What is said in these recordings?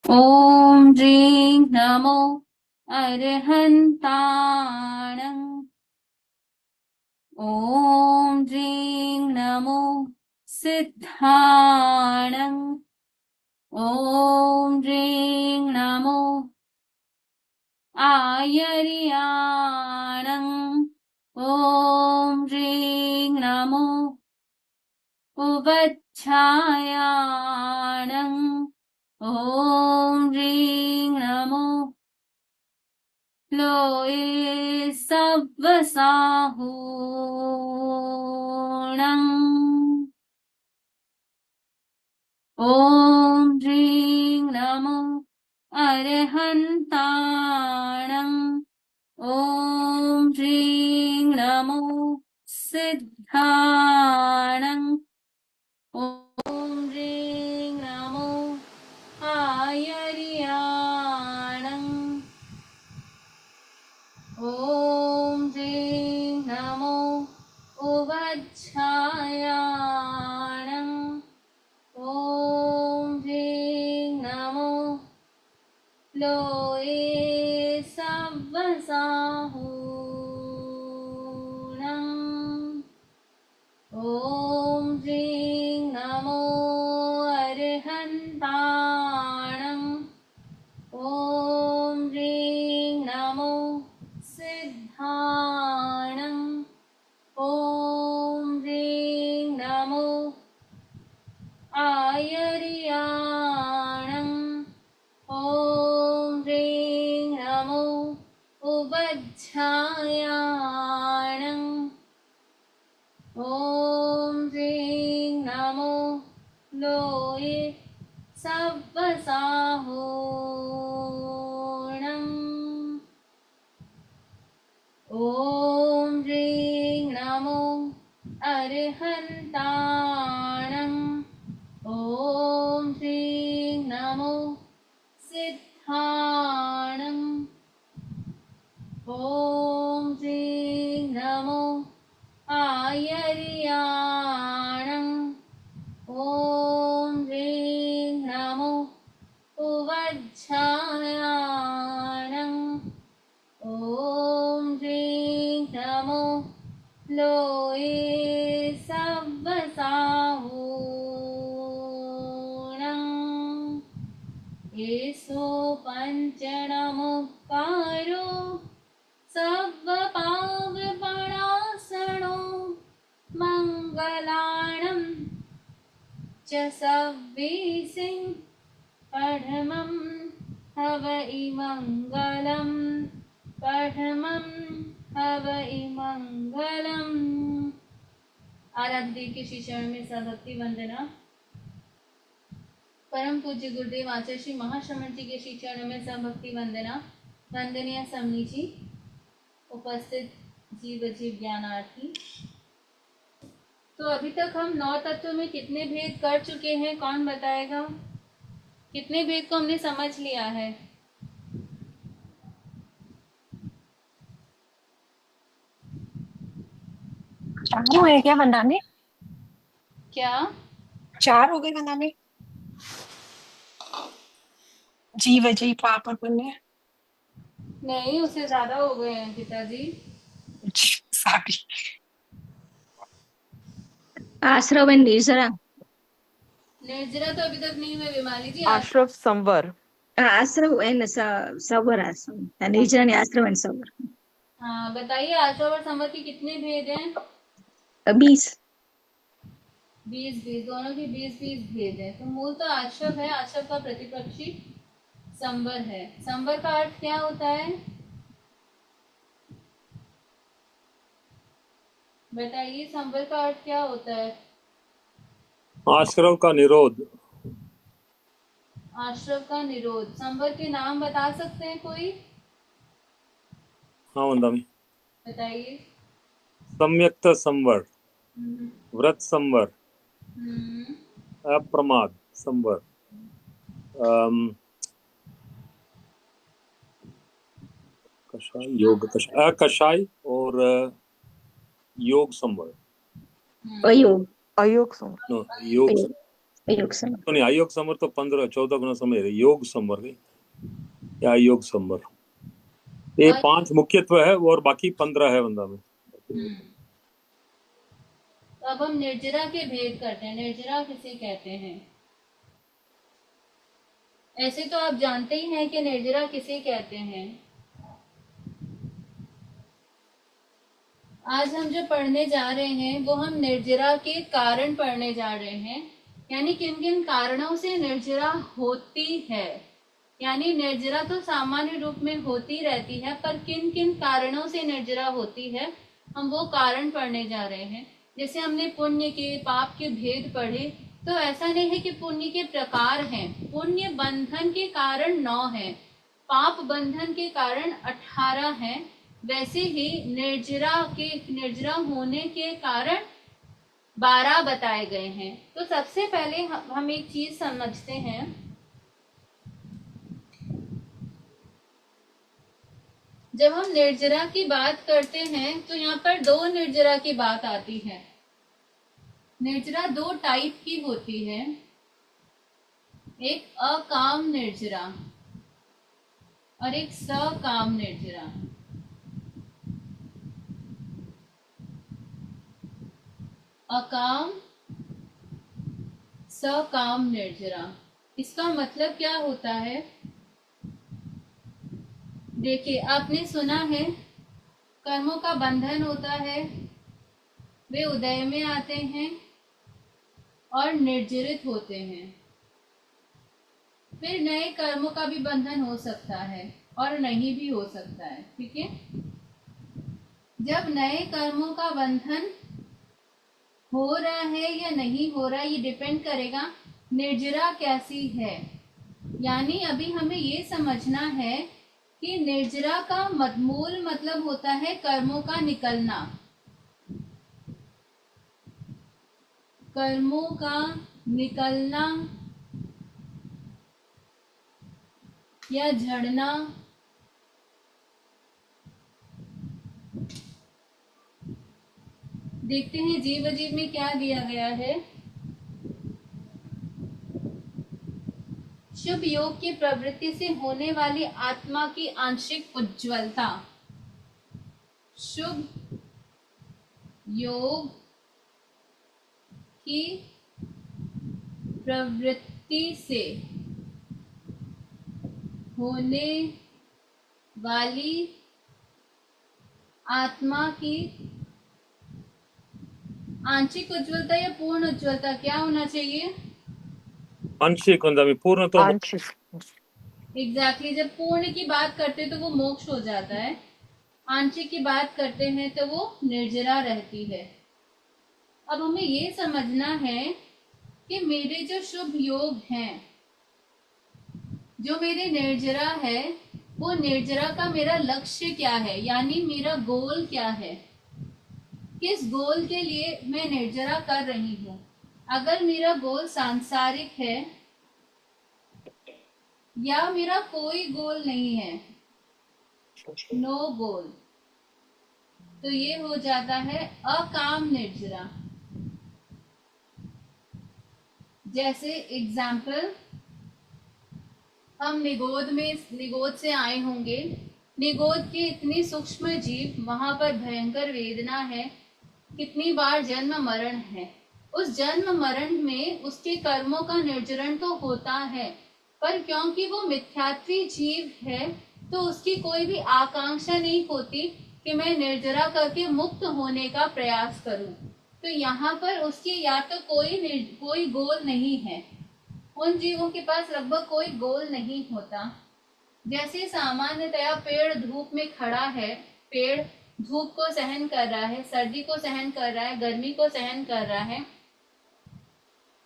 ॐ ह्रीं नमो अरहन्ताणं। ॐ ह्रीं नमो सिद्धाणं। ॐ ह्रीं नमो आयर्याणं। ॐ ह्रीं नमो उवच्छायाणं। ॐ ह्रीं नमो लोये सव्वसाहूणं। ॐ ह्रीं नमो अरहन्ताणं। ॐ ह्रीं नमो सिद्धाणं। ॐ ह्रीं नमो आयर्याणं। ॐ ह्रीं नमो उवच्छायाणं। ॐ ह्रीं नमो लोये सव्वसाहूणं। ॐ ह्रीं नमो अरहन्ताणं। ॐ ह्रीं नमो सिद्धाणं। ॐ ह्रीं नमो आयर्याणं। ॐ ह्रीं नमो उवच्छायाणं। ॐ ह्रीं नमो लोये सव्वसाहूणं। ॐ ह्रीं नमो अरहन्ताणं। ॐ ह्रीं नमो सिद्धाणं। ॐ ह्रीं नमो आयर्याणं। ॐ ह्रीं नमो उवच्छायाणं। ॐ ह्रीं नमो लोये सव्वसाहूणं। येषु पञ्चणमुपकारो सव्वपावपणासनो मङ्गलाणं च सव्वीसिं पठमं हवै मङ्गलं। पठमं हवै मङ्गलम्। आराध्य देव के श्री चरण में सभक्ति वंदना। परम पूज्य गुरुदेव आचार्य श्री महाश्रमण जी के श्री चरण में सभक्ति वंदना। वंदनीय समनी जी, उपस्थित जीव जीव ज्ञानार्थी। तो अभी तक हम 9 तत्व में कितने भेद कर चुके हैं, कौन बताएगा? कितने भेद को हमने समझ लिया है? चार हुए क्या वंदना में? क्या 4 हो गए वंदना में? जीव जी पाप और पुण्य। नहीं, उससे ज्यादा हो गए हैं पिताजी। सॉरी। आश्रव एंड निर्जरा। निर्जरा तो अभी तक नहीं हुए बीमारी जी। आश्रव संवर। आश्रव एंड सवर। आश्रव निर्जरा ने आश्रव एंड सवर। हाँ बताइए, आश्रव और संवर के कितने भेद हैं? 20। 20 दोनों के 20 भेद है। तो मूल तो आश्रव है, आश्रव का प्रतिपक्षी संवर है। संवर का अर्थ क्या होता है बताइए, संवर का अर्थ क्या होता है? आश्रव का निरोध। आश्रव का निरोध। संवर के नाम बता सकते हैं कोई? हाँ वंदा में बताइए। सम्यक्त संवर, व्रत संवर, अप्रमाद संवर, कषाय योग कषाय, अकषाय और योग संवर। अयोग। अयोग संवर। No yoga yoga summer. तो नहीं, अयोग समर तो 14 गुना समय है, योग समर है या योग समर, ये और 5 मुख्यत्व है और बाकी 15 है वंदा में। तो अब हम निर्जरा के भेद करते हैं। निर्जरा किसे कहते हैं? ऐसे तो आप जानते ही हैं कि निर्जरा किसे कहते हैं। आज हम जो पढ़ने जा रहे हैं वो हम निर्जरा के कारण पढ़ने जा रहे हैं, यानी किन किन कारणों से निर्जरा होती है। यानी निर्जरा तो सामान्य रूप में होती रहती है, पर किन किन कारणों से निर्जरा होती है हम वो कारण पढ़ने जा रहे हैं। जैसे हमने पुण्य के पाप के भेद पढ़े, तो ऐसा नहीं है कि पुण्य के प्रकार हैं। पुण्य बंधन के कारण 9 हैं, पाप बंधन के कारण 18 हैं। वैसे ही निर्जरा होने के कारण 12 बताए गए हैं। तो सबसे पहले हम एक चीज समझते हैं। जब हम निर्जरा की बात करते हैं तो यहाँ पर 2 निर्जरा की बात आती है। निर्जरा 2 टाइप की होती है, एक अकाम निर्जरा और एक सकाम निर्जरा। अकाम, सकाम निर्जरा, इसका मतलब क्या होता है? देखिए, आपने सुना है कर्मों का बंधन होता है, वे उदय में आते हैं और निर्जरित होते हैं। फिर नए कर्मों का भी बंधन हो सकता है और नहीं भी हो सकता है। ठीक है, जब नए कर्मों का बंधन हो रहा है या नहीं हो रहा, ये डिपेंड करेगा निर्जरा कैसी है। यानी अभी हमें ये समझना है कि निर्जरा का मूल मतलब होता है कर्मों का निकलना, कर्मों का निकलना या झड़ना। देखते हैं जीव अजीब में क्या दिया गया है। शुभ योग की प्रवृत्ति से होने वाली आत्मा की आंशिक उज्ज्वलता। शुभ योग की प्रवृत्ति से होने वाली आत्मा की आंशिक उज्ज्वलता या पूर्ण उज्ज्वलता क्या होना चाहिए? आंशिक वंदा में, पूर्ण तो आंशिक। एग्जैक्टली, जब पूर्ण की बात करते हैं तो वो मोक्ष हो जाता है, आंशिक की बात करते हैं तो वो निर्जरा रहती है। अब हमें ये समझना है कि मेरे जो शुभ योग हैं, जो मेरे निर्जरा है, वो निर्जरा का मेरा लक्ष्य क्या है, यानी मेरा गोल क्या है, किस गोल के लिए मैं निर्जरा कर रही हूँ। अगर मेरा गोल सांसारिक है या मेरा कोई गोल नहीं है, नो गोल, तो ये हो जाता है अकाम निर्जरा। जैसे एग्जाम्पल, हम निगोद से आए होंगे। निगोद के इतने सूक्ष्म जीव, वहां पर भयंकर वेदना है, कितनी बार जन्म मरण है। उस जन्म मरण में उसके कर्मों का निर्जरण तो होता है, पर क्योंकि वो मिथ्यात्वी जीव है तो उसकी कोई भी आकांक्षा नहीं होती कि मैं निर्जरा करके मुक्त होने का प्रयास करूं। तो यहाँ पर उसकी या तो कोई गोल नहीं है, उन जीवों के पास लगभग कोई गोल नहीं होता। जैसे सामान्यतया पेड़ धूप में खड़ा है, पेड़ धूप को सहन कर रहा है, सर्दी को सहन कर रहा है, गर्मी को सहन कर रहा है,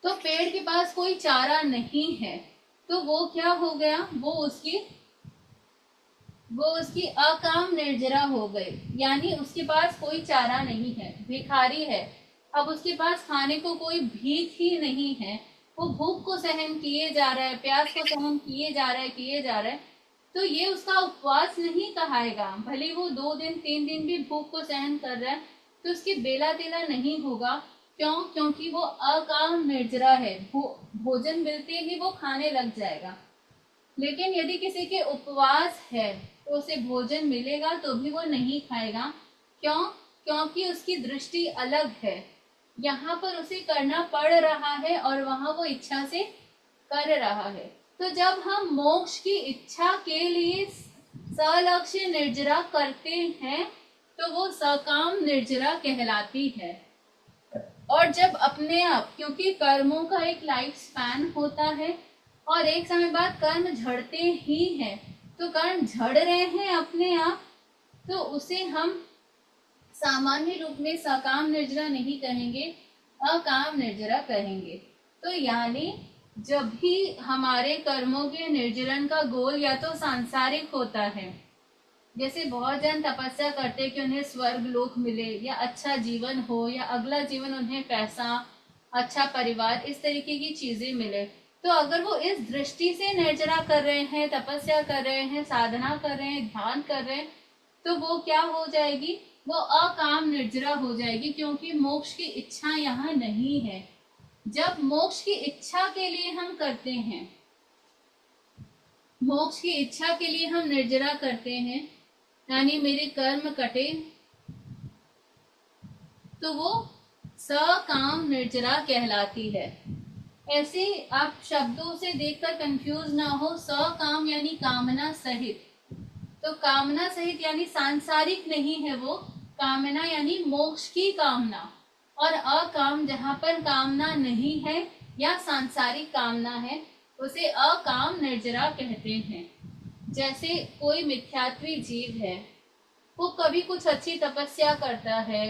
तो पेड़ के पास कोई चारा नहीं है, तो वो क्या हो गया, वो उसकी अकाम निर्जरा हो गई। यानी उसके पास कोई चारा नहीं है, भिखारी है। अब उसके पास खाने को कोई भीख ही नहीं है, वो भूख को सहन किए जा रहा है, प्यास को सहन किए जा रहा है। तो ये उसका उपवास नहीं कहाएगा। भले वो 2 दिन 3 दिन भी भूख को सहन कर रहा है तो उसकी बेला तेला नहीं होगा, क्यों? क्योंकि वो अकाम निर्जरा है, भोजन मिलते ही वो खाने लग जाएगा। लेकिन यदि किसी के उपवास है तो उसे भोजन मिलेगा तो भी वो नहीं खाएगा। क्यों? क्योंकि उसकी दृष्टि अलग है, यहाँ पर उसे करना पड़ रहा है और वहां वो इच्छा से कर रहा है। तो जब हम मोक्ष की इच्छा के लिए सलक्ष्य निर्जरा करते हैं तो वो सकाम निर्जरा कहलाती है। और जब अपने आप, क्योंकि कर्मों का एक लाइफ स्पैन होता है और एक समय बाद कर्म झड़ते ही हैं, तो कर्म झड़ रहे हैं अपने आप, तो उसे हम सामान्य रूप में सकाम निर्जरा नहीं कहेंगे, अकाम निर्जरा कहेंगे। तो यानी जब भी हमारे कर्मों के निर्जरण का गोल या तो सांसारिक होता है, जैसे बहुत जन तपस्या करते हैं कि उन्हें स्वर्ग लोक मिले या अच्छा जीवन हो या अगला जीवन उन्हें पैसा, अच्छा परिवार, इस तरीके की चीजें मिले, तो अगर वो इस दृष्टि से निर्जरा कर रहे हैं, तपस्या कर रहे हैं, साधना कर रहे हैं, ध्यान कर रहे हैं, तो वो क्या हो जाएगी? वो अकाम निर्जरा हो जाएगी, क्योंकि मोक्ष की इच्छा यहाँ नहीं है। जब मोक्ष की इच्छा के लिए हम करते हैं, मोक्ष की इच्छा के लिए हम निर्जरा करते हैं, यानी मेरे कर्म कटे, तो वो सकाम निर्जरा कहलाती है। ऐसे आप शब्दों से देखकर कंफ्यूज ना हो। सकाम यानी कामना सहित, तो कामना सहित यानी सांसारिक नहीं है वो, कामना यानी मोक्ष की कामना। और अकाम जहाँ पर कामना नहीं है या सांसारिक कामना है, उसे अकाम निर्जरा कहते हैं। जैसे कोई मिथ्यात्वी जीव है, वो कभी कुछ अच्छी तपस्या करता है,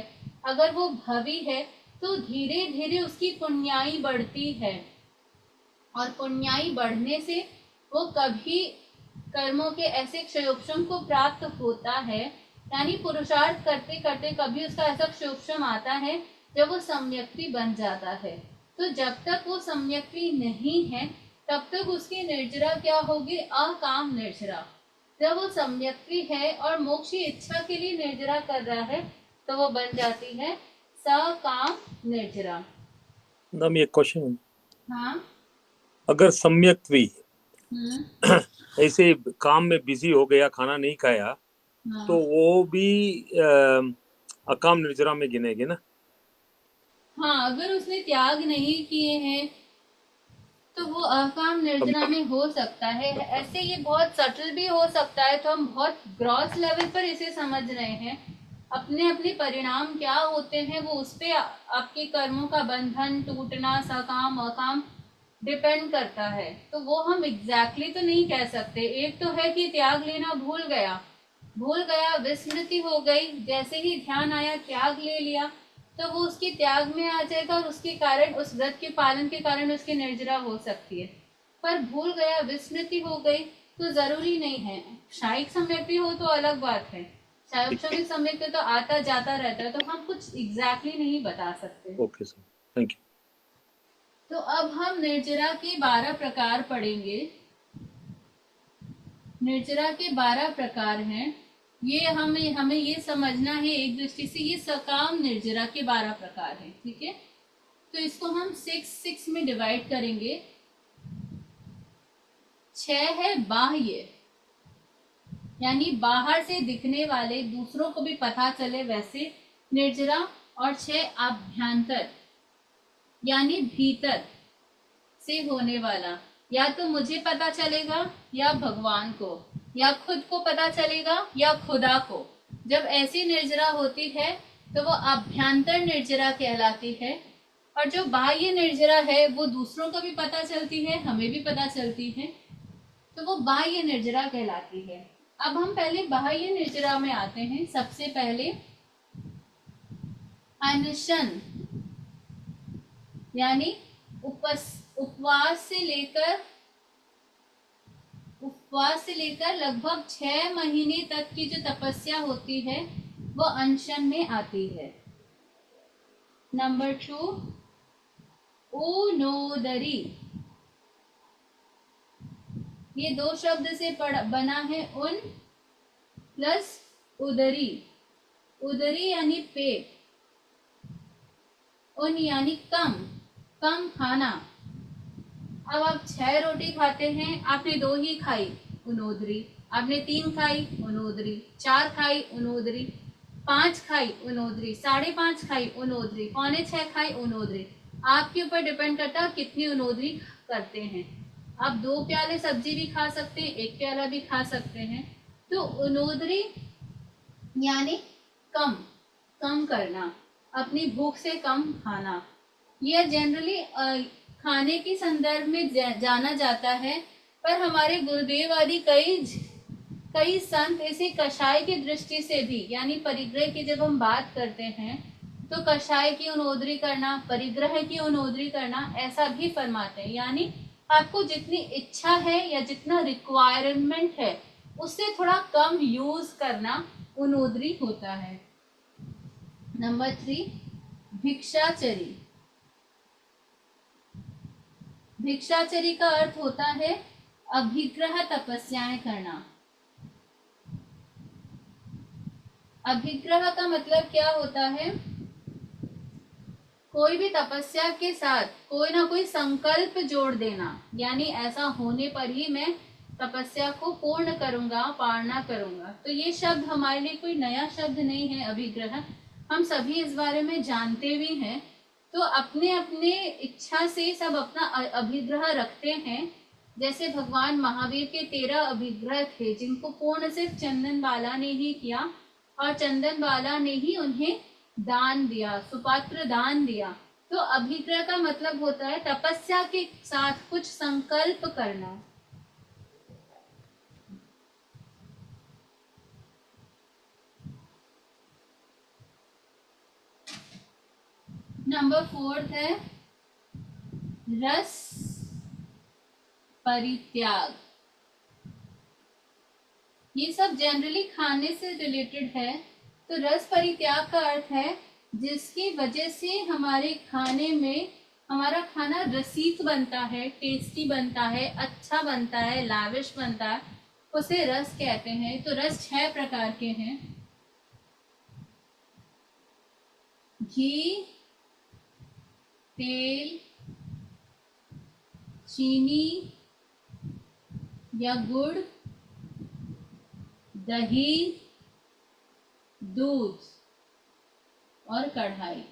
अगर वो भवी है तो धीरे धीरे उसकी पुण्याई बढ़ती है, और पुण्याई बढ़ने से वो कभी कर्मों के ऐसे क्षयोक्षम को प्राप्त होता है, यानी पुरुषार्थ करते करते कभी उसका ऐसा क्षयोक्षम आता है जब वो सम्यक्ति बन जाता है। तो जब तक वो सम्यक्ति नहीं है तब तक उसकी निर्जरा क्या होगी? अकाम निर्जरा। जब वो सम्यक्ति है और मोक्ष की इच्छा के लिए निर्जरा कर रहा है तो वो बन जाती है सकाम निर्जरा। मैडम ये क्वेश्चन, हाँ। अगर सम्यक्त्वी हम्म। ऐसे काम में बिजी हो गया, खाना नहीं खाया, हाँ। तो वो भी अकाम निर्जरा में गिनेगे ना? हाँ, अगर उसने त्याग नहीं किए हैं तो वो अकाम निर्जरा में हो सकता है। ऐसे ये बहुत सटल भी हो सकता है, तो हम बहुत ग्रॉस लेवल पर इसे समझ रहे हैं। अपने अपने परिणाम क्या होते हैं वो उस पे आपके कर्मों का बंधन टूटना, सकाम अकाम डिपेंड करता है। तो वो हम एग्जैक्टली तो नहीं कह सकते। एक तो है कि त्याग लेना भूल गया, विस्मृति हो गई, जैसे ही ध्यान आया त्याग ले लिया, तो वो उसके त्याग में आ जाएगा और उसके कारण, उस व्रत के पालन के कारण उसकी निर्जरा हो सकती है। पर भूल गया, विस्मृति हो गई तो जरूरी नहीं है। शायिक सम्यक्ति हो तो अलग बात है, शायिक सम्यक्ति तो आता जाता रहता है, तो हम कुछ एग्जैक्टली नहीं बता सकते। Okay sir, thank you. तो अब हम निर्जरा के 12 प्रकार पढ़ेंगे। निर्जरा के 12 प्रकार हैं। ये हमें ये समझना है एक दृष्टि से, ये सकाम निर्जरा के 12 प्रकार हैं। ठीक है, तो इसको हम 6 में डिवाइड करेंगे। 6 है बाह्य, यानी बाहर से दिखने वाले, दूसरों को भी पता चले वैसे निर्जरा। और 6 आभ्यंतर, यानी भीतर से होने वाला, या तो मुझे पता चलेगा या भगवान को, या खुद को पता चलेगा या खुदा को। जब ऐसी निर्जरा होती है तो वो आभ्यंतर निर्जरा कहलाती है। और जो बाह्य निर्जरा है वो दूसरों को भी पता चलती है, हमें भी पता चलती है, तो वो बाह्य निर्जरा कहलाती है। अब हम पहले बाह्य निर्जरा में आते हैं। सबसे पहले अनशन, यानी उपवास से लेकर लगभग 6 महीने तक की जो तपस्या होती है वो अनशन में आती है। नंबर 2 ऊनोदरी, ये 2 शब्द से बना है, उन प्लस उदरी। उदरी यानी पेट, उन यानी कम, कम खाना। अब आप 6 रोटी खाते हैं, आपने 2 ही खाई, उनोदरी। आपने 3 खाई, उनोदरी। 4 खाई, उनोदरी। 5 खाई, उनोदरी। 5.5 खाई, उनोदरी। 6:45 खाई, उनोदरी। आपके ऊपर डिपेंड करता है कितनी उनोदरी करते हैं। आप 2 प्याले सब्जी भी खा सकते हैं, 1 प्याला भी खा सकते हैं। तो उनोदरी यानी कम, कम करना, अपनी भूख से कम खाना। यह जनरली खाने के संदर्भ में जाना जाता है, पर हमारे गुरुदेव आदि कई संत इसे कषाय की दृष्टि से भी, यानी परिग्रह की जब हम बात करते हैं तो कषाय की उनोदरी करना, परिग्रह की उनोदरी करना, ऐसा भी फरमाते हैं। यानी आपको जितनी इच्छा है या जितना रिक्वायरमेंट है उससे थोड़ा कम यूज करना उनोदरी होता है। नंबर 3, भिक्षाचरी। भिक्षाचरी का अर्थ होता है अभिग्रह तपस्याएं करना। अभिग्रह का मतलब क्या होता है? कोई भी तपस्या के साथ कोई ना कोई संकल्प जोड़ देना, यानी ऐसा होने पर ही मैं तपस्या को पूर्ण करूंगा, पालना करूंगा। तो ये शब्द हमारे लिए कोई नया शब्द नहीं है, अभिग्रह। हम सभी इस बारे में जानते भी हैं। तो अपने अपने इच्छा से सब अपना अभिग्रह रखते हैं। जैसे भगवान महावीर के 13 अभिग्रह थे, जिनको पूर्ण सिर्फ चंदन बाला ने ही किया, और चंदन बाला ने ही उन्हें दान दिया, सुपात्र दान दिया। तो अभिग्रह का मतलब होता है तपस्या के साथ कुछ संकल्प करना। नंबर 4 है रस परित्याग। ये सब जनरली खाने से रिलेटेड है। तो रस परित्याग का अर्थ है जिसकी वजह से हमारे खाने में हमारा खाना रसिक बनता है, टेस्टी बनता है, अच्छा बनता है, लाविश बनता है, उसे रस कहते हैं। तो रस 6 प्रकार के हैं। घी, तेल, चीनी या गुड़, दही, दूध और कढ़ाई।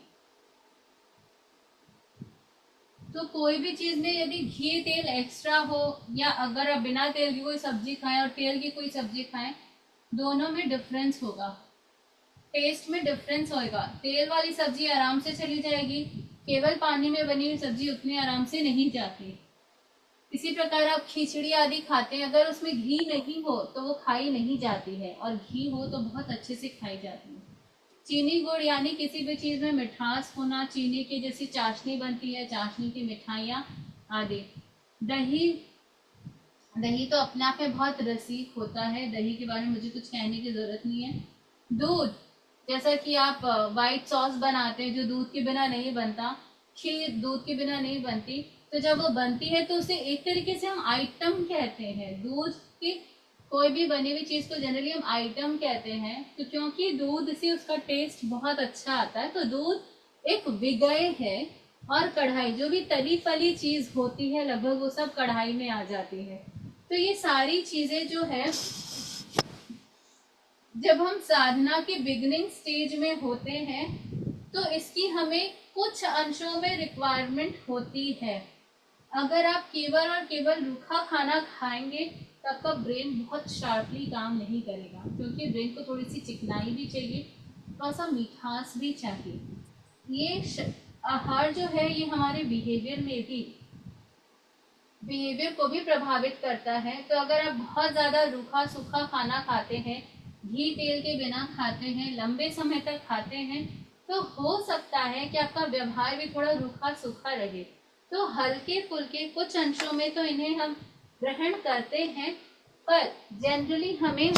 तो कोई भी चीज में यदि घी तेल एक्स्ट्रा हो, या अगर आप बिना तेल की कोई सब्जी खाएं और तेल की कोई सब्जी खाएं, दोनों में डिफरेंस होगा, टेस्ट में डिफरेंस होगा। तेल वाली सब्जी आराम से चली जाएगी, केवल पानी में बनी हुई सब्जी उतनी आराम से नहीं जाती। इसी प्रकार आप खिचड़ी आदि खाते हैं, अगर उसमें घी नहीं हो तो वो खाई नहीं जाती है, और घी हो तो बहुत अच्छे से खाई जाती है। चीनी गुड़ यानी किसी भी चीज में मिठास होना, चीनी की जैसी चाशनी बनती है, चाशनी की मिठाइयाँ आदि। दही, दही तो अपने आप में बहुत रसीक होता है, दही के बारे में मुझे कुछ कहने की जरूरत नहीं है। दूध, जैसा कि आप व्हाइट सॉस बनाते हैं जो दूध के बिना नहीं बनता, खीर दूध के बिना नहीं बनती, तो जब वो बनती है तो उसे एक तरीके से हम आइटम कहते हैं। दूध की कोई भी बनी हुई चीज को जनरली हम आइटम कहते हैं, तो क्योंकि दूध से उसका टेस्ट बहुत अच्छा आता है। तो दूध एक विगय है, और कढ़ाई जो भी तली फली चीज होती है लगभग वो सब कढ़ाई में आ जाती है। तो ये सारी चीजें जो है, जब हम साधना के बिगिनिंग स्टेज में होते हैं तो इसकी हमें कुछ अंशों में रिक्वायरमेंट होती है। अगर आप केवल और केवल रूखा खाना खाएंगे तो आपका ब्रेन बहुत शार्पली काम नहीं करेगा, क्योंकि ब्रेन को थोड़ी सी चिकनाई भी चाहिए, थोड़ा सा मिठास भी चाहिए। ये आहार जो है ये हमारे बिहेवियर को भी प्रभावित करता है। तो अगर आप बहुत ज़्यादा रूखा सूखा खाना खाते हैं, घी तेल के बिना खाते हैं, लंबे समय तक खाते हैं, तो हो सकता है कि आपका व्यवहार भी थोड़ा रूखा सूखा रहे। तो हल्के फुल्के कुछ अंशों में तो इन्हें हम ग्रहण करते हैं, पर जनरली हमें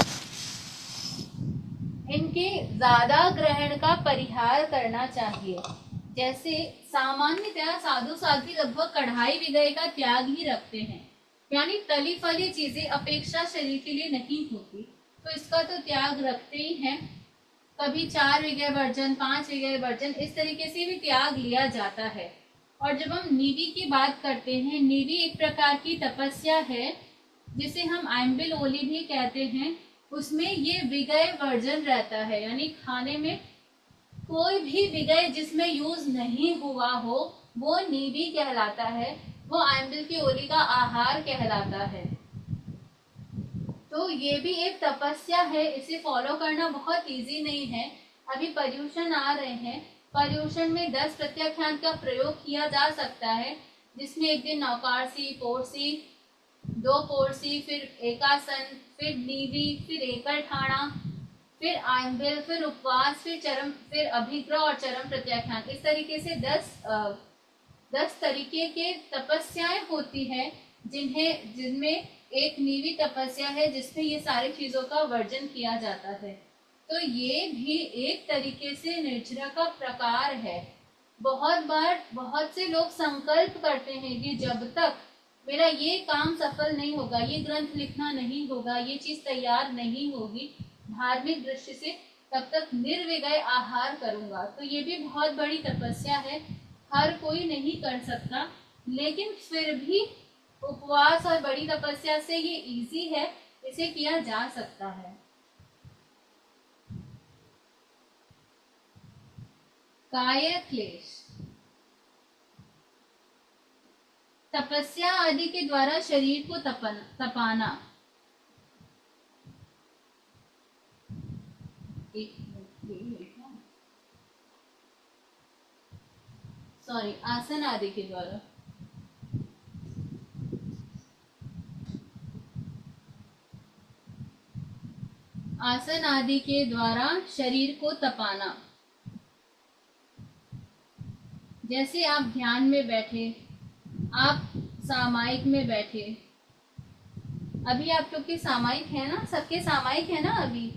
इनके ज्यादा ग्रहण का परिहार करना चाहिए। जैसे सामान्यतया साधु साध्वी लगभग कढ़ाई विगय का त्याग ही रखते हैं, यानी तली फली चीजें अपेक्षा शरीर के लिए नहीं होती, तो इसका तो त्याग रखते ही हैं। कभी 4 विगय वर्जन, 5 विगय वर्जन, इस तरीके से भी त्याग लिया जाता है। और जब हम नीवी की बात करते हैं, नीवी एक प्रकार की तपस्या है जिसे हम आइम्बिल ओली भी कहते हैं। उसमें ये विगय वर्जन रहता है, यानी खाने में कोई भी विगय जिसमें यूज नहीं हुआ हो वो नीवी कहलाता है, वो आइम्बिल की ओली का आहार कहलाता है। तो ये भी एक तपस्या है, इसे फॉलो करना बहुत इजी नहीं है। अभी पर्यूषण आ रहे हैं, पर्यूषण में 10 प्रत्याख्यान का प्रयोग किया जा सकता है, जिसमें एक दिन नौकारसी, पोरसी, 2 पोरसी, फिर एकासन, फिर नीवी, फिर एकल ठाणा, फिर आइम्बिल, फिर उपवास, फिर चरम, फिर अभिग्रह और चरम प्रत्याख्यान। इस तरीके से 10 तरीके के तपस्याएं होती है जिनमें एक नीवी तपस्या है जिसमें ये सारी चीजों का वर्जन किया जाता है। तो ये भी एक तरीके से निर्जरा का प्रकार है। बहुत बार बहुत से लोग संकल्प करते हैं कि जब तक मेरा ये काम सफल नहीं होगा, ये ग्रंथ लिखना नहीं होगा, ये चीज तैयार नहीं होगी धार्मिक दृष्टि से, तब तक निर्विगय आहार करूंगा। तो ये भी बहुत बड़ी तपस्या है, हर कोई नहीं कर सकता, लेकिन फिर भी उपवास और बड़ी तपस्या से ये इजी है, इसे किया जा सकता है। काय क्लेश, तपस्या आदि के द्वारा शरीर को तपाना। सॉरी, आसन आदि के द्वारा। आसन आदि के द्वारा शरीर को तपाना। जैसे आप ध्यान में बैठे, आप सामायिक में बैठे, अभी आप लोग के सामायिक है ना, सबके सामायिक है ना। अभी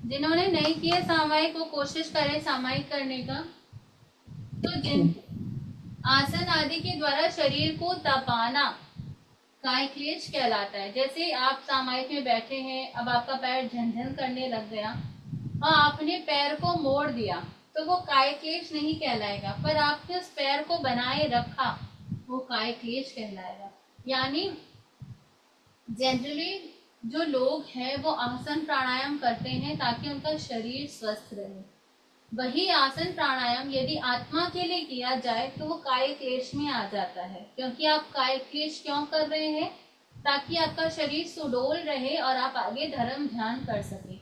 जिन्होंने नहीं किया सामायिक वो कोशिश करें सामायिक करने का। तो जिन आसन आदि के द्वारा शरीर को तपाना काय क्लेश कहलाता है। जैसे आप सामायिक में बैठे हैं, अब आपका पैर झनझन करने लग गया और आपने पैर को मोड़ दिया, तो वो काय क्लेश नहीं कहलाएगा, पर आपने उस पैर को बनाए रखा, वो काय क्लेश कहलाएगा। यानी जनरली जो लोग हैं वो आसन प्राणायाम करते हैं ताकि उनका शरीर स्वस्थ रहे। वही आसन प्राणायाम यदि आत्मा के लिए किया जाए तो वो काय क्लेश में आ जाता है। क्योंकि आप काय क्लेश क्यों कर रहे हैं? ताकि आपका शरीर सुडौल रहे और आप आगे धर्म ध्यान कर सके।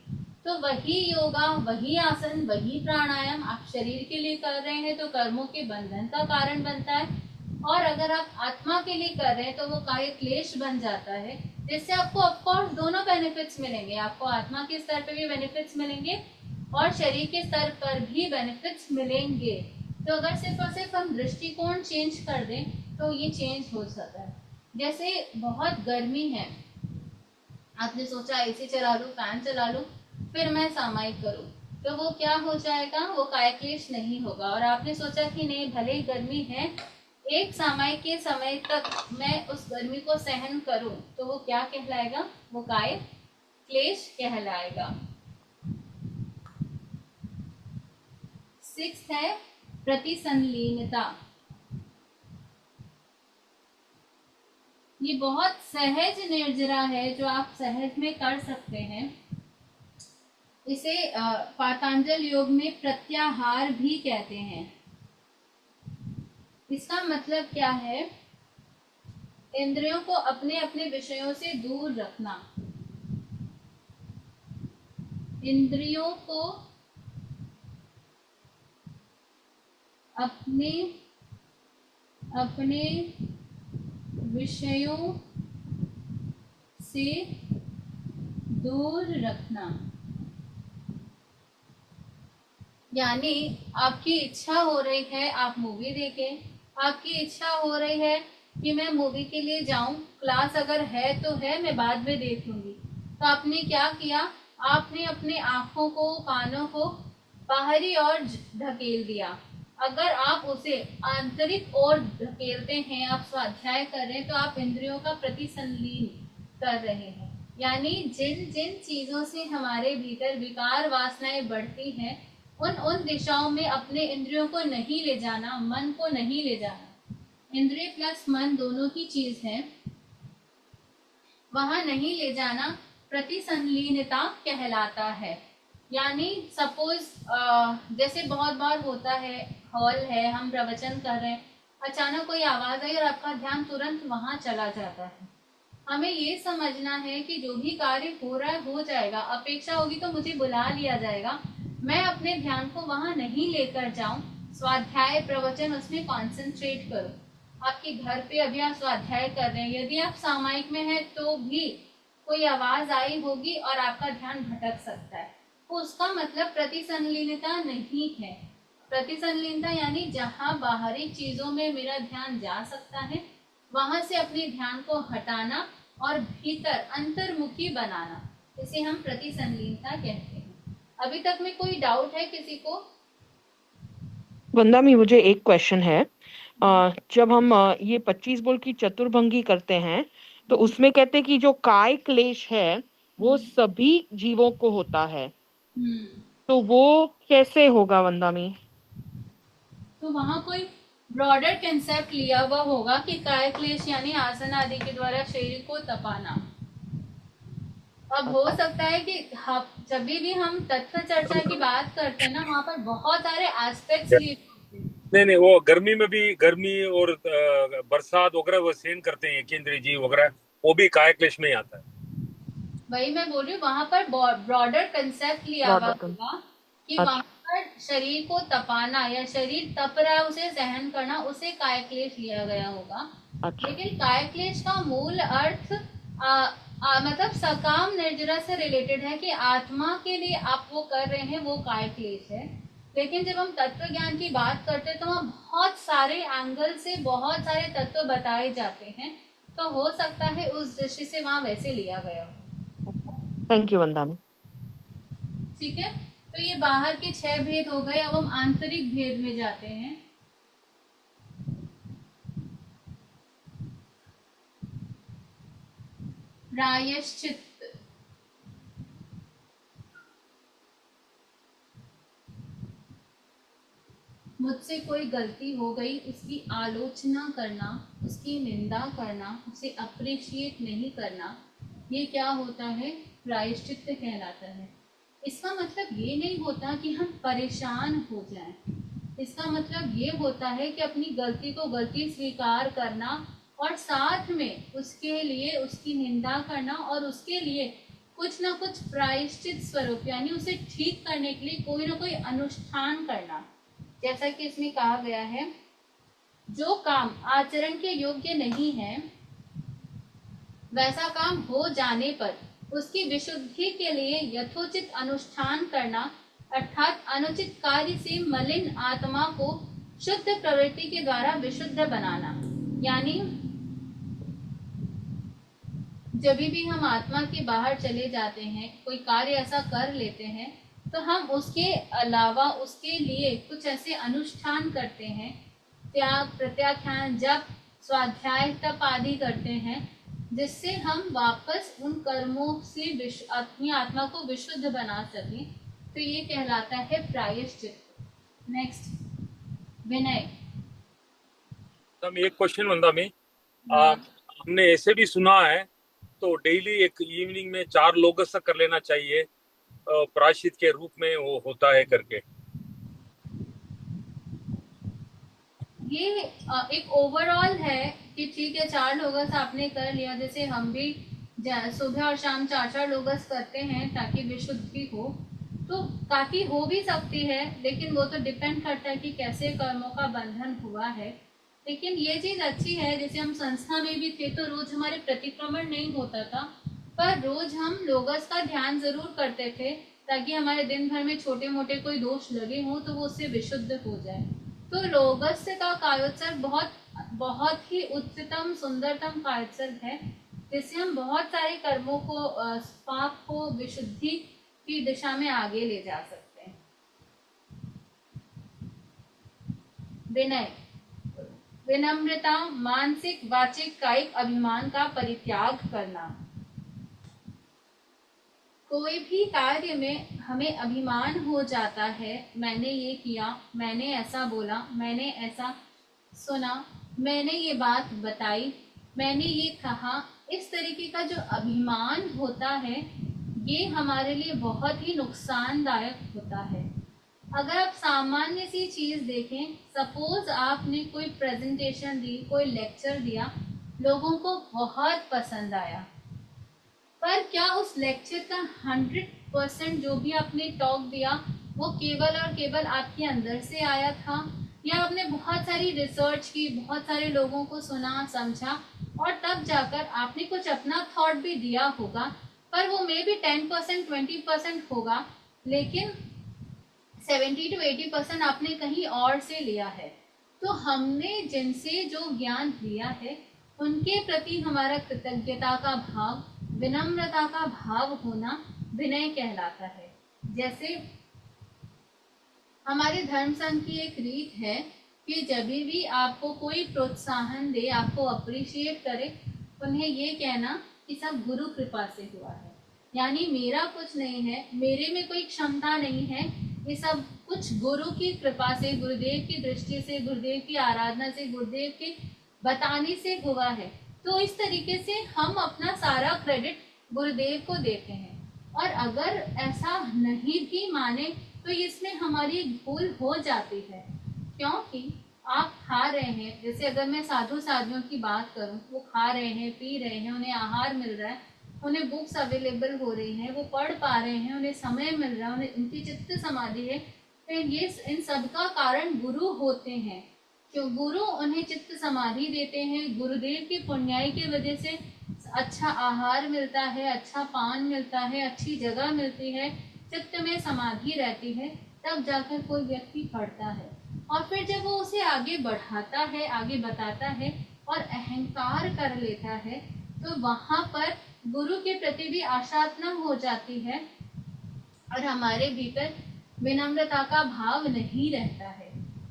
तो वही योगा, वही आसन, वही प्राणायाम आप शरीर के लिए कर रहे हैं तो कर्मों के बंधन का कारण बनता है, और अगर आप आत्मा के लिए कर रहे हैं तो वो काय क्लेश बन जाता है, जिससे आपको ऑफकोर्स दोनों बेनिफिट्स मिलेंगे। आपको आत्मा के स्तर पर भी बेनिफिट्स मिलेंगे और शरीर के स्तर पर भी बेनिफिट्स मिलेंगे। तो अगर सिर्फ और सिर्फ हम दृष्टिकोण चेंज कर दें तो ये चेंज हो सकता है। जैसे बहुत गर्मी है, आपने सोचा एसी चला लूं, फैन चला लूं, फिर मैं सामायिक करूं, तो वो क्या हो जाएगा? वो काय क्लेश नहीं होगा। और आपने सोचा कि नहीं भले ही गर्मी है, एक सामायिक के समय तक मैं उस गर्मी को सहन करूं, तो वो क्या कहलाएगा? वो काय क्लेश कहलाएगा। 6 है प्रतिसंलीनता। ये बहुत सहज निर्जरा है जो आप सहज में कर सकते हैं। इसे पातंजल योग में प्रत्याहार भी कहते हैं। इसका मतलब क्या है? इंद्रियों को अपने अपने विषयों से दूर रखना। इंद्रियों को अपने अपने विषयों से दूर रखना। यानी आपकी इच्छा हो रही है आप मूवी देखें, आपकी इच्छा हो रही है कि मैं मूवी के लिए जाऊं, क्लास अगर है तो है, मैं बाद में देख लूंगी, तो आपने क्या किया? आपने अपने आंखों को, कानों को बाहरी ओर ढकेल दिया। अगर आप उसे आंतरिक ओर ढकेलते हैं, आप स्वाध्याय कर रहे हैं, तो आप इंद्रियों का प्रतिसंलीन कर रहे हैं। यानी जिन जिन चीजों से हमारे भीतर विकार वासनाएं बढ़ती हैं उन उन दिशाओं में अपने इंद्रियों को नहीं ले जाना, मन को नहीं ले जाना। इंद्रिय प्लस मन दोनों की चीज है, वहां नहीं ले जाना प्रतिसंलीनता कहलाता है। यानी सपोज जैसे बहुत बार होता है, हॉल है, हम प्रवचन कर रहे हैं, अचानक कोई आवाज आई और आपका ध्यान तुरंत वहां चला जाता है। हमें ये समझना है कि जो भी कार्य हो रहा है हो जाएगा, अपेक्षा होगी तो मुझे बुला लिया जाएगा, मैं अपने ध्यान को वहां नहीं लेकर जाऊं। स्वाध्याय प्रवचन उसमें कॉन्सेंट्रेट करो। आपके घर पे अभी आप स्वाध्याय कर रहे हैं, यदि आप सामायिक में हैं तो भी कोई आवाज आई होगी और आपका ध्यान भटक सकता है, तो उसका मतलब प्रतिसंलीनता नहीं है। प्रतिसंलीनता यानी जहां बाहरी चीजों में मेरा ध्यान जा सकता है वहां से अपने ध्यान को हटाना और भीतर अंतर्मुखी बनाना, इसे हम प्रतिसंलीनता कहते हैं। अभी तक में कोई डाउट है किसी को? वंदा मी, मुझे एक क्वेश्चन है। जब हम ये 25 बोल की चतुर्भंगी करते हैं तो उसमें कहते हैं कि जो काय क्लेश है वो सभी जीवों को होता है, तो वो कैसे होगा वंदा मी? तो वहां कोई ब्रॉडर कंसेप्ट लिया हुआ होगा कि काय क्लेश यानी आसन आदि के द्वारा शरीर को तपाना। अब हो सकता है कि जब भी हम तत्व चर्चा की बात करते हैं ना, वहाँ पर बहुत सारे एस्पेक्ट्स लिए होते हैं। नहीं, वो गर्मी में भी, गर्मी और बरसात वगैरह वो सहन करते हैं, केंद्रीय जीव वगैरह, वो भी काय क्लेश में ही आता है। वही मैं बोल रही हूँ, वहां पर ब्रॉडर कंसेप्ट लिया हुआ होगा कि वहां पर शरीर को तपाना या शरीर तप रहा है उसे सहन करना, उसे काय क्लेश लिया गया होगा। लेकिन काय क्लेश का मूल अर्थ मतलब सकाम निर्जरा से रिलेटेड है कि आत्मा के लिए आप वो कर रहे हैं, वो काय क्लेश है। लेकिन जब हम तत्व ज्ञान की बात करते हैं तो वहाँ बहुत सारे एंगल से बहुत सारे तत्व बताए जाते हैं, तो हो सकता है उस दृष्टि से वहां वैसे लिया गया हो। थैंक यू वंदा। ठीक है, तो ये बाहर के 6 भेद हो गए। अब हम आंतरिक भेद में जाते हैं। प्रायश्चित। मुझसे कोई गलती हो गई, उसकी आलोचना करना, उसकी निंदा करना, उसे अप्रिशिएट नहीं करना, ये क्या होता है? प्रायश्चित कहलाता है। इसका मतलब ये नहीं होता कि हम परेशान हो जाएं। इसका मतलब ये होता है कि अपनी गलती को गलती स्वीकार करना और साथ में उसके लिए उसकी निंदा करना और उसके लिए कुछ ना कुछ प्रायश्चित स्वरूप यानी उसे ठीक करने के लिए कोई ना कोई अनुष्ठान करना। जैसा कि इसमें कहा गया है, जो काम आचरण के योग्य नहीं है वैसा काम हो जाने पर उसकी विशुद्धि के लिए यथोचित अनुष्ठान करना, अर्थात अनुचित कार्य से मलिन आत्मा को शुद्ध प्रवृत्ति के द्वारा विशुद्ध बनाना। यानी जब भी हम आत्मा के बाहर चले जाते हैं, कोई कार्य ऐसा कर लेते हैं, तो हम उसके अलावा उसके लिए कुछ ऐसे अनुष्ठान करते हैं, त्याग, प्रत्याख्यान, जप, स्वाध्याय, तप आदि करते हैं, जिससे हम वापस उन कर्मों से अपनी आत्मा को विशुद्ध बना सकें। तो ये कहलाता है प्रायश्चित। नेक्स्ट, विनय। एक क्वेश्चन वंदा में, हमने ऐसे भी सुना है तो डेली एक इवनिंग में 4 लोगस कर लेना चाहिए, प्रायश्चित के रूप में वो होता है करके। ये एक ओवरऑल है कि ठीक है 4 लोगस आपने कर लिया, जैसे हम भी सुबह और शाम 4 लोगस करते हैं ताकि विशुद्धि हो, तो काफी हो भी सकती है, लेकिन वो तो डिपेंड करता है कि कैसे कर्मों का बंधन हुआ है। लेकिन ये चीज अच्छी है, जैसे हम संस्था में भी थे तो रोज हमारे प्रतिक्रमण नहीं होता था, पर रोज हम लोगस का ध्यान जरूर करते थे ताकि हमारे दिन भर में छोटे मोटे कोई दोष लगे हों तो वो उससे विशुद्ध हो जाए। तो लोगस्य का कायोत्सर्ग बहुत बहुत ही उच्चतम सुंदरतम कायोत्सर्ग है, जिससे हम बहुत सारे कर्मों को, पाप को विशुद्धि की दिशा में आगे ले जा सकते हैं। विनय। विनम्रता, मानसिक, वाचिक, कायिक अभिमान का परित्याग करना। कोई भी कार्य में हमें अभिमान हो जाता है, मैंने ये किया, मैंने ऐसा बोला, मैंने ऐसा सुना, मैंने ये बात बताई, मैंने ये कहा, इस तरीके का जो अभिमान होता है ये हमारे लिए बहुत ही नुकसानदायक होता है। अगर आप सामान्य सी चीज़ देखें, सपोज आपने कोई प्रेजेंटेशन दी, कोई लेक्चर दिया, लोगों को बहुत पसंद आया, पर क्या उस लेक्चर का 100% जो भी आपने टॉक दिया वो केवल और केवल आपके अंदर से आया था, या आपने बहुत सारी रिसर्च की, बहुत सारे लोगों को सुना समझा और तब जाकर आपने कुछ अपना थॉट भी दिया होगा, पर वो मे बी 10% 20% होगा, लेकिन 70 to 80% आपने कहीं और से लिया है। तो हमने जिनसे जो ज्ञान लिया है उनके प्रति हमारा कृतज्ञता का भाव, विनम्रता का भाव होना विनय कहलाता है। जैसे हमारे धर्म संघ की एक रीत है कि जब भी आपको कोई प्रोत्साहन दे, आपको अप्रिशिएट करे, उन्हें ये कहना कि सब गुरु कृपा से हुआ है, यानी मेरा कुछ नहीं है, मेरे में कोई क्षमता नहीं है, ये सब कुछ गुरु की कृपा से, गुरुदेव की दृष्टि से, गुरुदेव की आराधना से, गुरुदेव के बताने से हुआ है। तो इस तरीके से हम अपना सारा क्रेडिट गुरुदेव को देते हैं। और अगर ऐसा नहीं भी माने तो इसमें हमारी भूल हो जाती है, क्योंकि आप खा रहे हैं, जैसे अगर मैं साधु साधियों की बात करूं, वो खा रहे हैं, पी रहे हैं, उन्हें आहार मिल रहा है, उन्हें बुक्स अवेलेबल हो रही हैं, वो पढ़ पा रहे हैं, उन्हें समय मिल रहा है, उन्हें उनकी चित्त समाधि है, फिर ये इन सब का कारण गुरु होते हैं। क्यों? गुरु उन्हें चित्त समाधि देते हैं, गुरुदेव की पुण्याई की वजह से अच्छा आहार मिलता है, अच्छा पान मिलता है, अच्छी जगह मिलती है, चित्त में समाधि रहती है, तब जाकर कोई व्यक्ति पढ़ता है। और फिर जब वो उसे आगे बढ़ाता है, आगे बताता है और अहंकार कर लेता है, तो वहां पर गुरु के प्रति भी आशात्म हो जाती है और हमारे भीतर विनम्रता का भाव नहीं रहता है।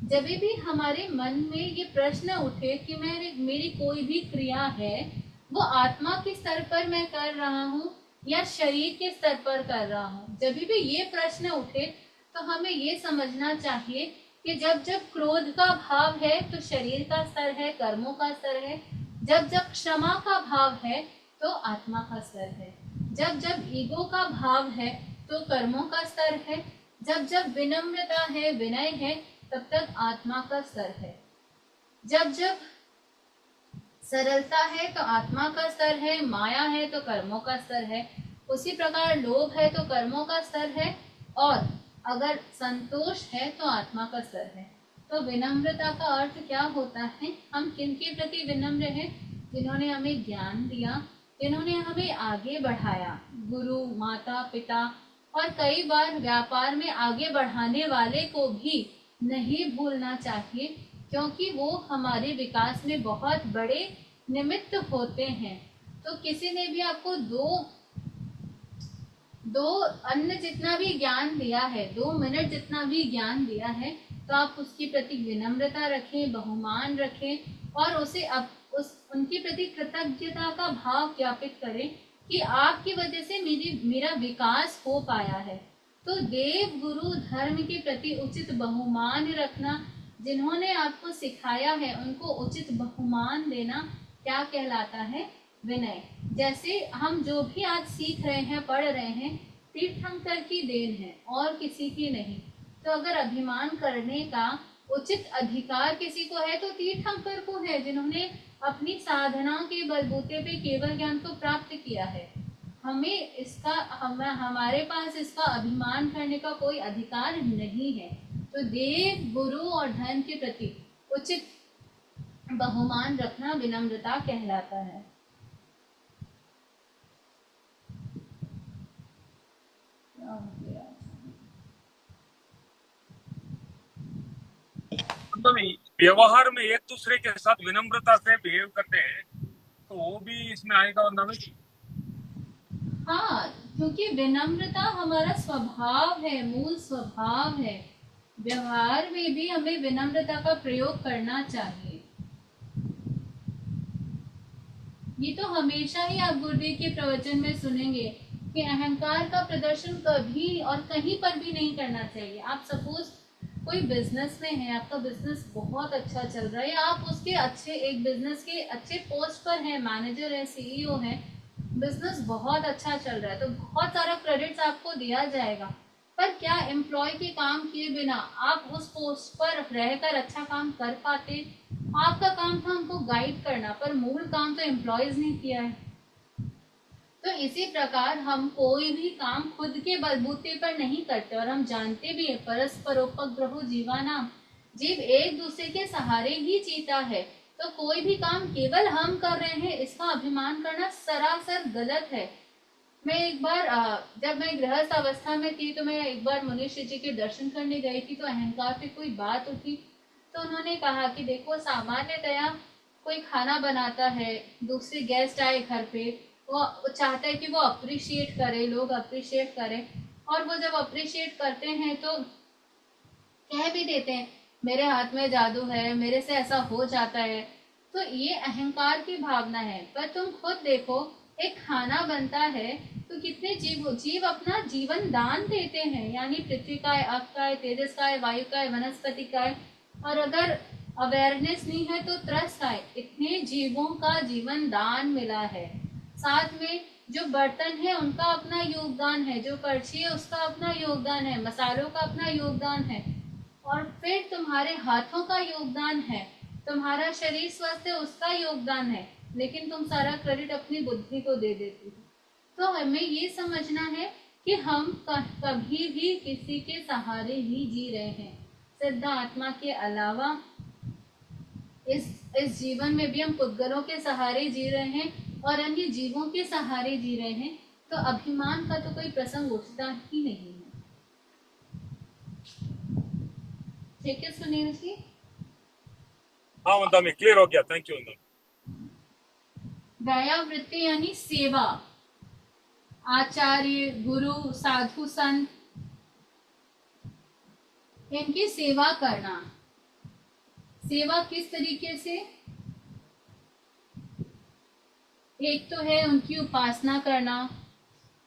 जब भी हमारे मन में ये प्रश्न उठे कि मेरी कोई भी क्रिया है वो आत्मा के स्तर पर मैं कर रहा हूँ या शरीर के स्तर पर कर रहा हूँ, जब भी ये प्रश्न उठे तो हमें ये समझना चाहिए कि जब जब क्रोध का भाव है तो शरीर का स्तर है, कर्मों का स्तर है, जब जब क्षमा का भाव है तो आत्मा का स्तर है, जब जब ईगो का भाव है तो कर्मों का स्तर है, जब जब विनम्रता है, विनय है, तब तक आत्मा का स्तर है, जब जब सरलता है तो आत्मा का स्तर है, माया है तो कर्मों का स्तर है, उसी प्रकार लोभ है तो कर्मों का स्तर है, और अगर संतोष है तो आत्मा का स्तर है। तो विनम्रता का अर्थ क्या होता है? हम किनके प्रति विनम्र हैं? जिन्होंने हमें ज्ञान दिया, जिन्होंने हमें आगे बढ़ाया, गुरु, माता पिता, और कई बार व्यापार में आगे बढ़ाने वाले को भी नहीं भूलना चाहिए, क्योंकि वो हमारे विकास में बहुत बड़े निमित्त होते हैं। तो किसी ने भी आपको दो अन्न जितना भी ज्ञान दिया है, 2 मिनट जितना भी ज्ञान दिया है, तो आप उसके प्रति विनम्रता रखें, बहुमान रखें और उनके प्रति कृतज्ञता का भाव ज्ञापित करें कि आपकी वजह से मेरा विकास हो पाया है। तो देव, गुरु, धर्म के प्रति उचित बहुमान रखना, जिन्होंने आपको सिखाया है उनको उचित बहुमान देना, क्या कहलाता है? विनय। जैसे हम जो भी आज सीख रहे हैं, पढ़ रहे हैं, तीर्थंकर की देन है और किसी की नहीं। तो अगर अभिमान करने का उचित अधिकार किसी को है तो तीर्थंकर को है, जिन्होंने अपनी साधना के बलबूते पे केवल ज्ञान को प्राप्त किया है। हमारे पास इसका अभिमान करने का कोई अधिकार नहीं है। तो देव, गुरु और धन के प्रति उचित बहुमान रखना विनम्रता कहलाता है। व्यवहार में एक दूसरे के साथ विनम्रता से बिहेव करते हैं तो वो भी इसमें आएगा वरना में? हाँ, क्योंकि विनम्रता हमारा स्वभाव है, मूल स्वभाव है। व्यवहार में भी हमें विनम्रता का प्रयोग करना चाहिए। ये तो हमेशा ही आप गुरुदेव के प्रवचन में सुनेंगे कि अहंकार का प्रदर्शन कभी और कहीं पर भी नहीं करना चाहिए। आप सपोज कोई बिजनेस में है, आपका बिजनेस बहुत अच्छा चल रहा है, या आप उसके अच्छे एक बिजनेस के अच्छे पोस्ट पर हैं, मैनेजर है, सीईओ है, बिजनेस बहुत अच्छा चल रहा है, तो बहुत सारा क्रेडिट्स आपको दिया जाएगा। पर क्या एम्प्लॉय के काम किए बिना आप उस पोस्ट पर रहकर अच्छा काम कर पाते? आपका काम था उनको गाइड करना, पर मूल काम तो एम्प्लॉयज ने किया है। तो इसी प्रकार हम कोई भी काम खुद के बलबूते पर नहीं करते, और हम जानते भी है परस्परोपग्रहो जीवानाम, जीव एक दूसरे के सहारे ही जीता है। तो कोई भी काम केवल हम कर रहे हैं इसका अभिमान करना सरासर गलत है। मैं एक बार जब मैं गृहस्थ अवस्था में थी तो मैं एक बार मुनीश्वर जी के दर्शन करने गई थी, तो अहंकार पे कोई बात उठी, तो उन्होंने कहा कि देखो सामान्यतया कोई खाना बनाता है, दूसरे गेस्ट आए घर पे, वो चाहता है कि वो अप्रिशिएट करे, लोग अप्रिशिएट करें, और वो जब अप्रिशिएट करते हैं तो कह भी देते हैं मेरे हाथ में जादू है, मेरे से ऐसा हो जाता है। तो ये अहंकार की भावना है। पर तुम खुद देखो, एक खाना बनता है तो कितने जीव अपना जीवन दान देते हैं, यानी पृथ्वी का है, अप का है, तेजस का है, वायु का है, वनस्पति का है, और अगर अवेयरनेस नहीं है तो त्रस्त का है। इतने जीवों का जीवन दान मिला है। साथ में जो बर्तन है उनका अपना योगदान है, जो कड़छी है उसका अपना योगदान है, मसालों का अपना योगदान है, और फिर तुम्हारे हाथों का योगदान है, तुम्हारा शरीर स्वस्थ है उसका योगदान है, लेकिन तुम सारा क्रेडिट अपनी बुद्धि को दे देती हो। तो हमें ये समझना है कि हम कभी भी किसी के सहारे ही जी रहे हैं। सिद्ध आत्मा के अलावा इस जीवन में भी हम पुद्गलों के सहारे जी रहे हैं और अन्य जीवों के सहारे जी रहे हैं, तो अभिमान का तो कोई प्रसंग उठता ही नहीं है। ठीक है सुनील जी? हाँ वंदा में क्लियर हो गया, थैंक यू वंदा। दयावृत्ति यानी सेवा, आचार्य, गुरु, साधु, संत, इनकी सेवा करना। सेवा किस तरीके से? एक तो है उनकी उपासना करना,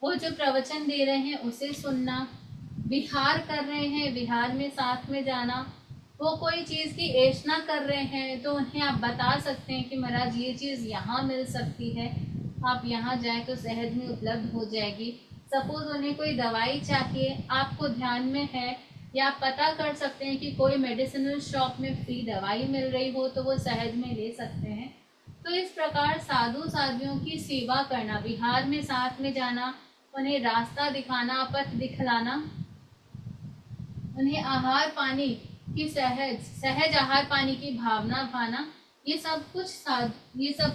वो जो प्रवचन दे रहे हैं उसे सुनना, विहार कर रहे हैं विहार में साथ में जाना, वो कोई चीज़ की ऐशना कर रहे हैं तो उन्हें आप बता सकते हैं कि महाराज ये चीज़ यहाँ मिल सकती है, आप यहाँ जाएं तो सहज में उपलब्ध हो जाएगी। सपोज उन्हें कोई दवाई चाहिए, आपको ध्यान में है, या आप पता कर सकते हैं कि कोई मेडिसिनल शॉप में फ्री दवाई मिल रही हो तो वो सहज में ले सकते हैं। तो इस प्रकार साधु साधियों की सेवा करना, विहार में साथ में जाना, उन्हें रास्ता दिखाना, पथ दिखलाना, उन्हें आहार पानी की सहज आहार पानी की भावना भाना, ये सब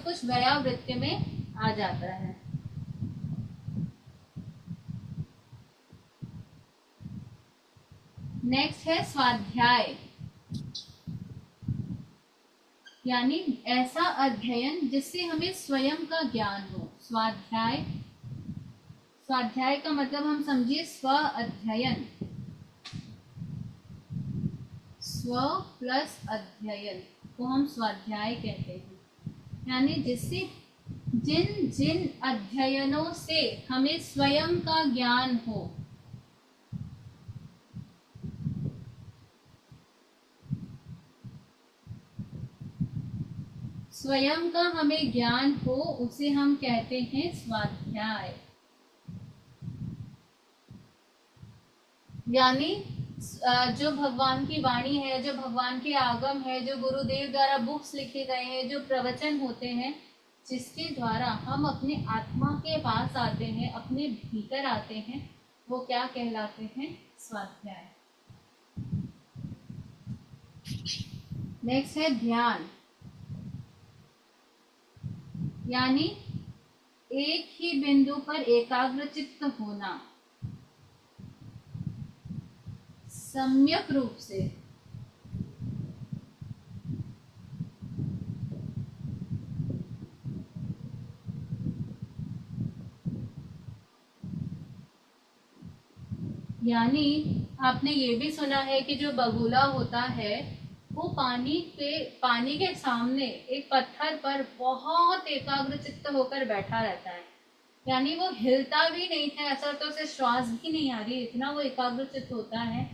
कुछ वयावृत्ति में आ जाता है। नेक्स्ट है स्वाध्याय, यानी ऐसा अध्ययन जिससे हमें स्वयं का ज्ञान हो। स्वाध्याय का मतलब हम समझिए स्व अध्ययन, स्व प्लस अध्ययन को हम स्वाध्याय कहते हैं, यानी जिससे जिन अध्ययनों से हमें स्वयं का ज्ञान हो। स्वयं का हमें ज्ञान हो उसे हम कहते हैं स्वाध्याय। यानी जो भगवान की वाणी है, जो भगवान के आगम है, जो गुरुदेव द्वारा बुक्स लिखे गए हैं, जो प्रवचन होते हैं, जिसके द्वारा हम अपने आत्मा के पास आते हैं, अपने भीतर आते हैं, वो क्या कहलाते हैं? स्वाध्याय। नेक्स्ट है ध्यान, यानी एक ही बिंदु पर एकाग्रचित्त होना, सम्यक रूप से। यानी आपने ये भी सुना है कि जो बगुला होता है वो पानी के सामने एक पत्थर पर बहुत एकाग्रचित्त होकर बैठा रहता है, यानी वो हिलता भी नहीं था, ऐसा तो उसे श्वास भी नहीं आ रही, इतना वो एकाग्रचित्त होता है।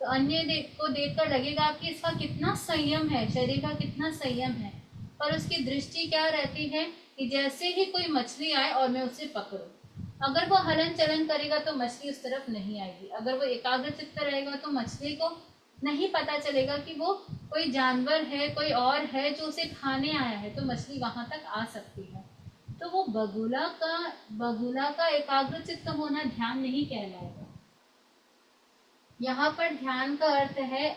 तो अन्य को देखकर लगेगा कि इसका कितना संयम है, शरीर का कितना संयम है, पर उसकी दृष्टि क्या रहती है कि जैसे ही कोई मछली आए और मैं उसे पकड़ूं, अगर वो हलन चलन करेगा तो मछली उस तरफ नहीं आएगी, अगर वो एकाग्रचित्त रहेगा तो मछली को नहीं पता चलेगा कि वो कोई जानवर है, कोई और है जो उसे खाने आया है, तो मछली वहां तक आ सकती है। तो वो बगुला का एकाग्रचित्त होना ध्यान नहीं कहलाएगा। यहाँ पर ध्यान का अर्थ है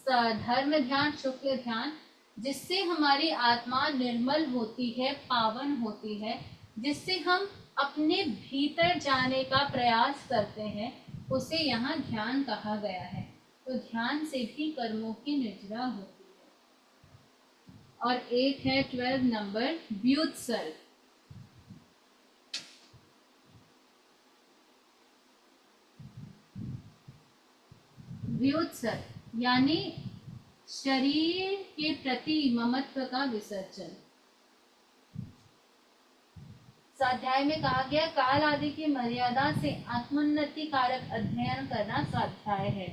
धर्म ध्यान, शुक्ल ध्यान, जिससे हमारी आत्मा निर्मल होती है, पावन होती है, जिससे हम अपने भीतर जाने का प्रयास करते हैं, उसे यहाँ ध्यान कहा गया है। तो ध्यान से भी कर्मों की निर्जरा होती है। और एक है 12 नंबर व्युत्सर्ग। व्युत्सर्ग यानी शरीर के प्रति ममत्व का विसर्जन। स्वाध्याय में कहा गया काल आदि की मर्यादा से आत्मोन्नति कारक अध्ययन करना स्वाध्याय है।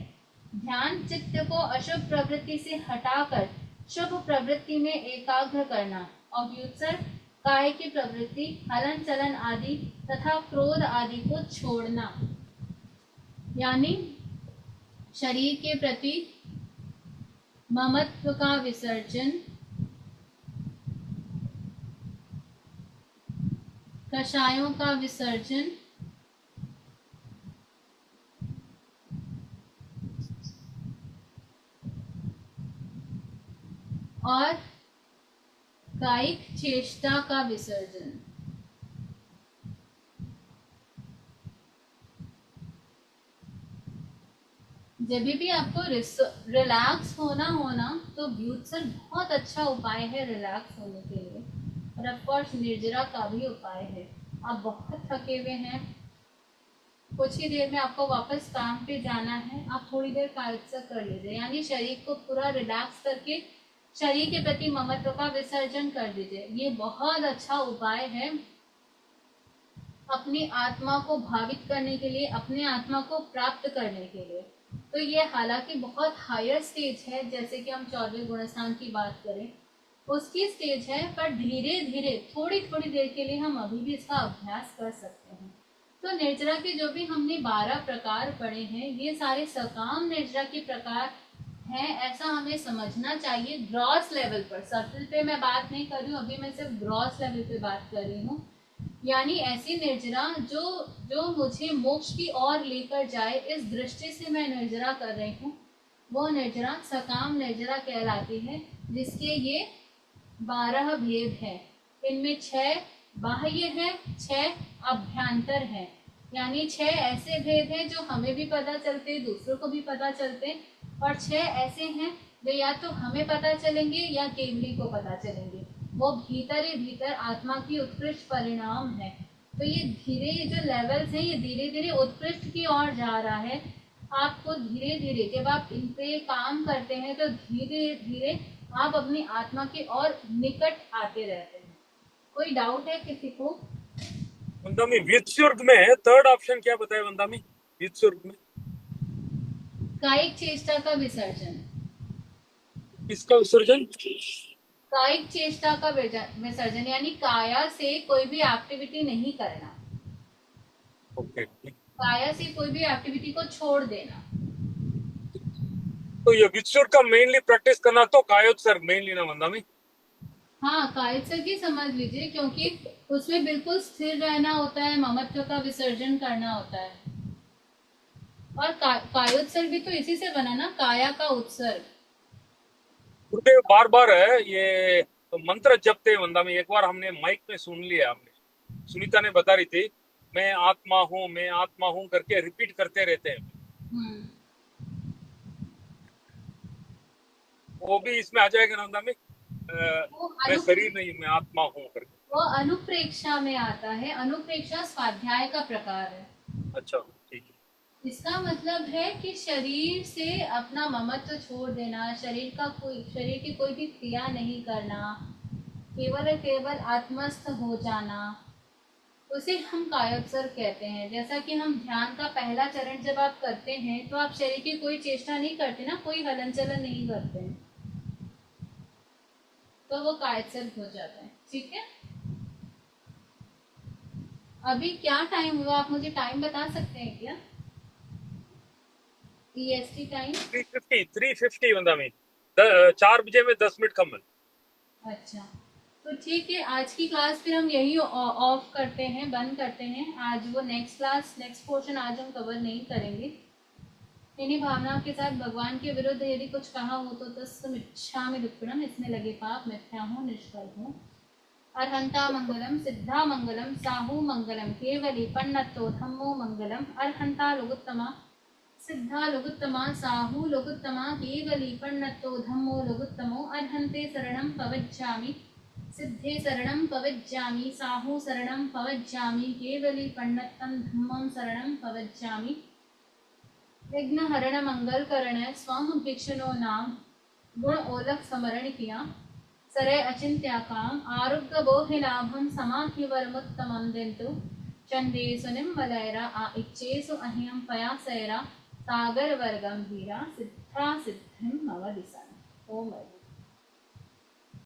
ध्यान चित्त को अशुभ प्रवृत्ति से हटाकर शुभ प्रवृत्ति में एकाग्र करना। और व्युत्सर्ग काय की प्रवृत्ति, हलन चलन आदि तथा क्रोध आदि को छोड़ना, यानी शरीर के प्रति ममत्व का विसर्जन, कषायों का विसर्जन, और कायिक चेष्टा का विसर्जन। जब भी आपको रिलैक्स होना तो व्युत्सर्ग बहुत अच्छा उपाय है रिलैक्स होने के लिए। और ऑफ कोर्स निर्जरा का भी उपाय है। आप बहुत थके हुए हैं, कुछ ही देर में आपको वापस काम पे जाना है, आप थोड़ी देर कायत्सर्ग कर लीजिए, यानी शरीर को पूरा रिलैक्स करके शरीर के प्रति ममत्व का विसर्जन कर दीजिए। ये बहुत अच्छा उपाय है अपनी आत्मा को भावित करने के लिए, अपने आत्मा को प्राप्त करने के लिए। तो ये हालांकि बहुत हायर स्टेज है, जैसे कि हम 14वें गुणस्थान की बात करें उसकी स्टेज है, पर धीरे धीरे थोड़ी थोड़ी देर के लिए हम अभी भी इसका अभ्यास कर सकते हैं। तो निर्जरा के जो भी हमने 12 प्रकार पढ़े हैं, ये सारे सकाम निर्जरा के प्रकार हैं, ऐसा हमें समझना चाहिए ग्रॉस लेवल पर। सटल पे मैं बात नहीं कर रही हूँ, अभी मैं सिर्फ ग्रॉस लेवल पे बात कर रही हूँ। यानी ऐसी निर्जरा जो मुझे मोक्ष की ओर लेकर जाए, इस दृष्टि से मैं निर्जरा कर रही हूँ, वो निर्जरा सकाम निर्जरा कहलाती है, जिसके ये 12 भेद हैं। इनमें 6 बाह्य हैं, 6 अभ्यंतर हैं, यानी 6 ऐसे भेद हैं जो हमें भी पता चलते, दूसरों को भी पता चलते, और 6 ऐसे हैं जो या तो हमें पता चलेंगे या केवली को पता चलेंगे। वो भीतर ही भीतर आत्मा की उत्कृष्ट परिणाम है। तो ये धीरे जो लेवल्स हैं, ये धीरे धीरे उत्कृष्ट की ओर जा रहा है। आपको धीरे धीरे जब आप इन पे काम करते हैं तो धीरे धीरे आप अपनी आत्मा की ओर निकट आते रहते हैं। कोई डाउट है किसी को? वंदामी व्युत्सर्ग में थर्ड ऑप्शन क्या बताया वंदामी? व्युत्सर्ग में कायिक चेष्टा का विसर्जन। किसका विसर्जन? कायिक चेष्टा का विसर्जन यानी काया से कोई भी एक्टिविटी नहीं करना। ओके, काया से कोई भी एक्टिविटी को छोड़ देना। तो ये व्युत्सर्ग का मेनली प्रैक्टिस करना तो कायोत्सर्ग मेनली ना वंदामी? हाँ, कायोत्सर्ग ही समझ लीजिए, क्योंकि उसमें बिल्कुल स्थिर रहना होता है, ममत्व का विसर्जन करना होता है। और कायोत्सर्ग भी तो इसी से बना ना, काया का उत्सर्ग। गुरुदेव बार बार है ये मंत्र जपते वंदामी। एक बार हमने माइक में सुन लिया, हमने सुनीता ने बता रही थी, मैं आत्मा हूँ करके रिपीट करते रहते हैं। वो भी इसमें आ जाएगा ना वंदामी? मैं शरीर नहीं, मैं आत्मा हूँ करके। वो अनुप्रेक्षा में आता है। अनुप्रेक्षा स्वाध्याय का प्रकार है। अच्छा, ठीक है। इसका मतलब है कि शरीर से अपना ममत्व छोड़ देना, शरीर की कोई भी क्रिया नहीं करना, केवल आत्मस्थ हो जाना, उसे हम कायोत्सर्ग कहते हैं। जैसा कि हम ध्यान का पहला चरण जब आप करते हैं तो आप शरीर की कोई चेष्टा नहीं करते ना, कोई हलन चलन नहीं करते हैं, तो वो कायोत्सर्ग हो जाता है। ठीक है, अभी क्या टाइम हुआ, आप मुझे टाइम बता सकते हैं क्या? EST टाइम 350 वंदा में 4 बजे में 10 मिनट कम है। अच्छा, तो ठीक है, आज की क्लास फिर हम यही ऑफ करते हैं, बंद करते हैं। आज वो नेक्स्ट पोर्शन आज हम कवर नहीं करेंगे। इन्हीं भावनाओं के साथ भगवान के विरुद्ध यदि कुछ कहा हो तो तस्मिच्छामि दुक्कडम, इसमें लगे पाप मिथ्या हो, निष्फल हो। अर्हंता मंगलम, सिद्धा मंगलम, साहू मंगलम, केवली पन्नतो धम्मो मंगलम। अर्हंता लोगोत्तमा, सिद्धा लोगोत्तमा, साहू लोगोत्तमा, केवली पन्नतो धम्मो लोगोत्तमो। अर्हन्ते शरणं पवज्जामि, सिद्धे शरणं पवज्जामि, साहू शरणं पवज्जामि, केवली पन्नतं धम्मं शरणं पवज्जामि। विघ्न हरण मंगल करण स्वम भिक्षुनो नाम, गुण ओलख समरण किया, सरय अचिंत्या काम। आरोग्य बोहि लाभम, समाधि वरमुत्तमं दिंतु। चंदेसु निम्बलैरा, आ इच्छेसु अह्यम पयासैरा। सागर वर गंभीरा, सिद्धा सिद्धिम अवदिसन। ओम